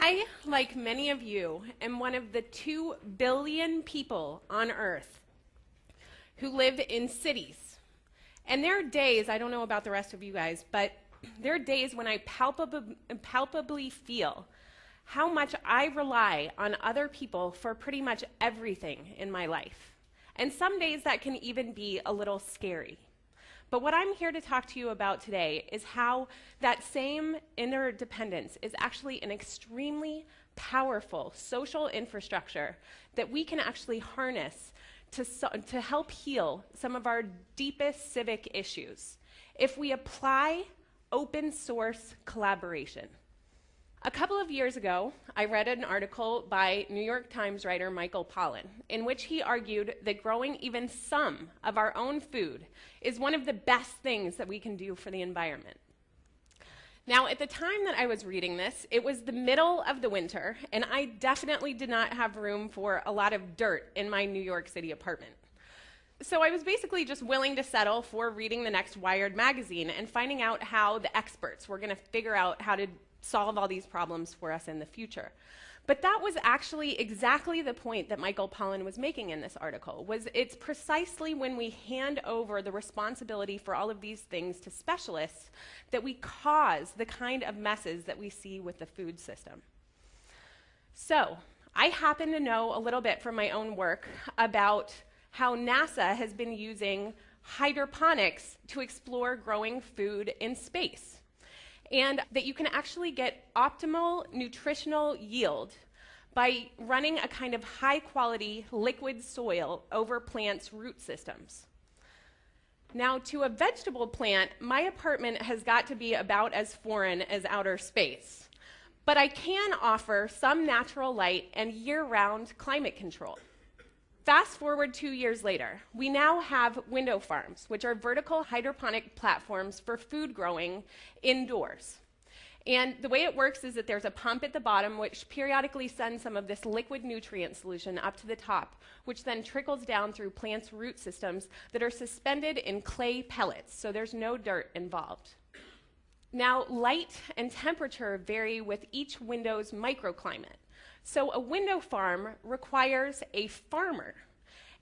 I, like many of you, am one of the 2 billion people on Earth who live in cities. And there are days, I don't know about the rest of you guys, but there are days when I palpably feel how much I rely on other people for pretty much everything in my life. And some days that can even be a little scary. But what I'm here to talk to you about today is how that same interdependence is actually an extremely powerful social infrastructure that we can actually harness to help heal some of our deepest civic issues if we apply open source collaboration. A couple of years ago, I read an article by New York Times writer Michael Pollan, in which he argued that growing even some of our own food is one of the best things that we can do for the environment. Now, at the time that I was reading this, it was the middle of the winter, and I definitely did not have room for a lot of dirt in my New York City apartment. So I was basically just willing to settle for reading the next Wired magazine and finding out how the experts were going to figure out how to solve all these problems for us in the future. But that was actually exactly the point that Michael Pollan was making in this article, was it's precisely when we hand over the responsibility for all of these things to specialists that we cause the kind of messes that we see with the food system. So, I happen to know a little bit from my own work about how NASA has been using hydroponics to explore growing food in space, and that you can actually get optimal nutritional yield by running a kind of high-quality liquid soil over plants' root systems. Now, to a vegetable plant, my apartment has got to be about as foreign as outer space, but I can offer some natural light and year-round climate control. Fast forward 2 years later, we now have window farms, which are vertical hydroponic platforms for food growing indoors. And the way it works is that there's a pump at the bottom which periodically sends some of this liquid nutrient solution up to the top, which then trickles down through plants' root systems that are suspended in clay pellets, so there's no dirt involved. Now, light and temperature vary with each window's microclimate. So a window farm requires a farmer,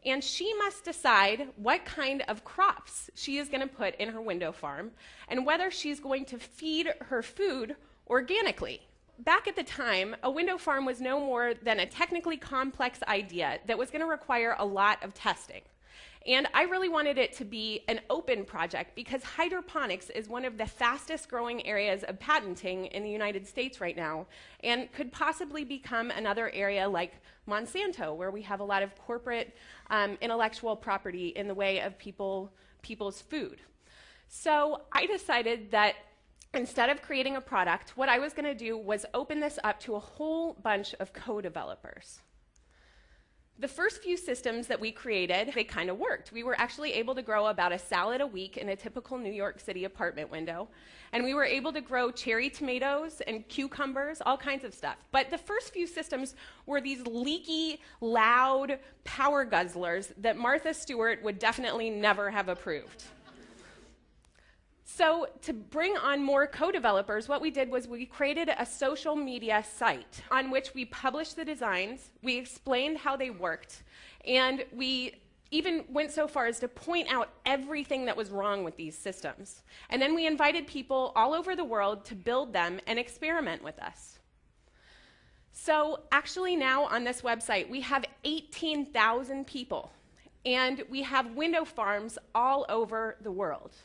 and she must decide what kind of crops she is going to put in her window farm and whether she's going to feed her food organically. Back at the time, a window farm was no more than a technically complex idea that was going to require a lot of testing. And I really wanted it to be an open project because hydroponics is one of the fastest growing areas of patenting in the United States right now and could possibly become another area like Monsanto, where we have a lot of corporate intellectual property in the way of people's food. So I decided that instead of creating a product, what I was going to do was open this up to a whole bunch of co-developers. The first few systems that we created, they kind of worked. We were actually able to grow about a salad a week in a typical New York City apartment window. And we were able to grow cherry tomatoes and cucumbers, all kinds of stuff. But the first few systems were these leaky, loud power guzzlers that Martha Stewart would definitely never have approved. So to bring on more co-developers, what we did was we created a social media site on which we published the designs, we explained how they worked, and we even went so far as to point out everything that was wrong with these systems. And then we invited people all over the world to build them and experiment with us. So actually now on this website, we have 18,000 people, and we have window farms all over the world.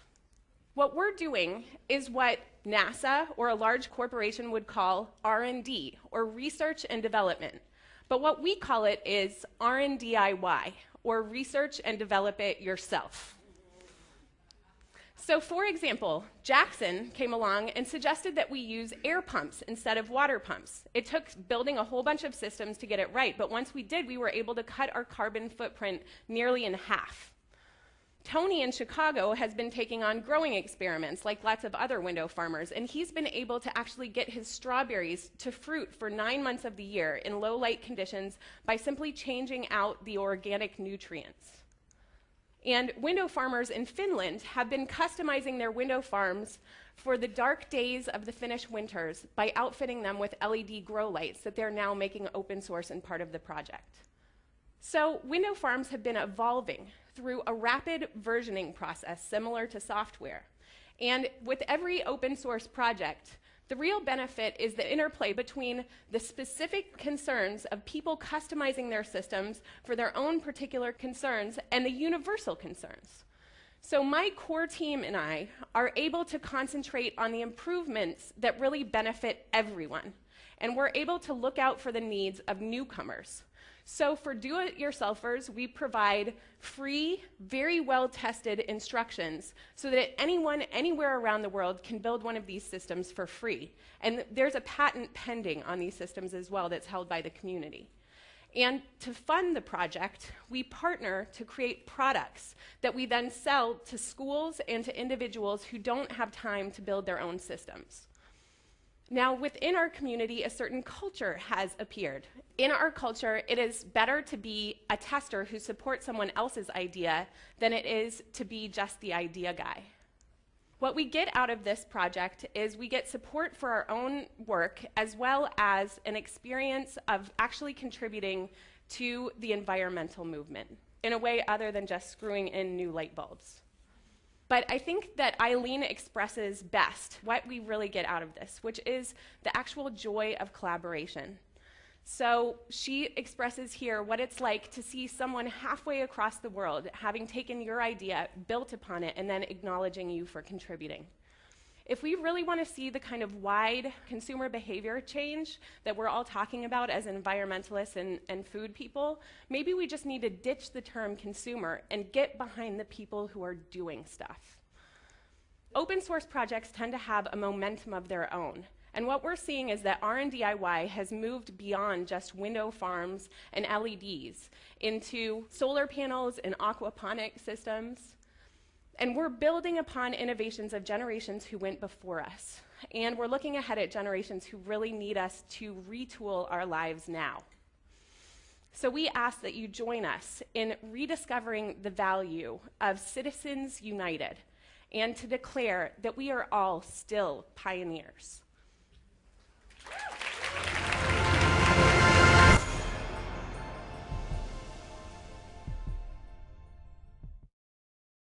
What we're doing is what NASA or a large corporation would call R&D, or research and development. But what we call it is R&DIY, or research and develop it yourself. So for example, Jackson came along and suggested that we use air pumps instead of water pumps. It took building a whole bunch of systems to get it right, but once we did, we were able to cut our carbon footprint nearly in half. Tony in Chicago has been taking on growing experiments like lots of other window farmers, and he's been able to actually get his strawberries to fruit for 9 months of the year in low light conditions by simply changing out the organic nutrients. And window farmers in Finland have been customizing their window farms for the dark days of the Finnish winters by outfitting them with LED grow lights that they're now making open source and part of the project. So window farms have been evolving through a rapid versioning process similar to software. And with every open source project, the real benefit is the interplay between the specific concerns of people customizing their systems for their own particular concerns and the universal concerns. So my core team and I are able to concentrate on the improvements that really benefit everyone. And we're able to look out for the needs of newcomers. So for do-it-yourselfers, we provide free, very well-tested instructions so that anyone, anywhere around the world can build one of these systems for free. And there's a patent pending on these systems as well that's held by the community. And to fund the project, we partner to create products that we then sell to schools and to individuals who don't have time to build their own systems. Now, within our community, a certain culture has appeared. In our culture, it is better to be a tester who supports someone else's idea than it is to be just the idea guy. What we get out of this project is we get support for our own work as well as an experience of actually contributing to the environmental movement in a way other than just screwing in new light bulbs. But I think that Eileen expresses best what we really get out of this, which is the actual joy of collaboration. So she expresses here what it's like to see someone halfway across the world having taken your idea, built upon it, and then acknowledging you for contributing. If we really want to see the kind of wide consumer behavior change that we're all talking about as environmentalists and food people, maybe we just need to ditch the term consumer and get behind the people who are doing stuff. Open source projects tend to have a momentum of their own. And what we're seeing is that R&DIY has moved beyond just window farms and LEDs into solar panels and aquaponic systems. And we're building upon innovations of generations who went before us. And we're looking ahead at generations who really need us to retool our lives now. So we ask that you join us in rediscovering the value of citizens united and to declare that we are all still pioneers.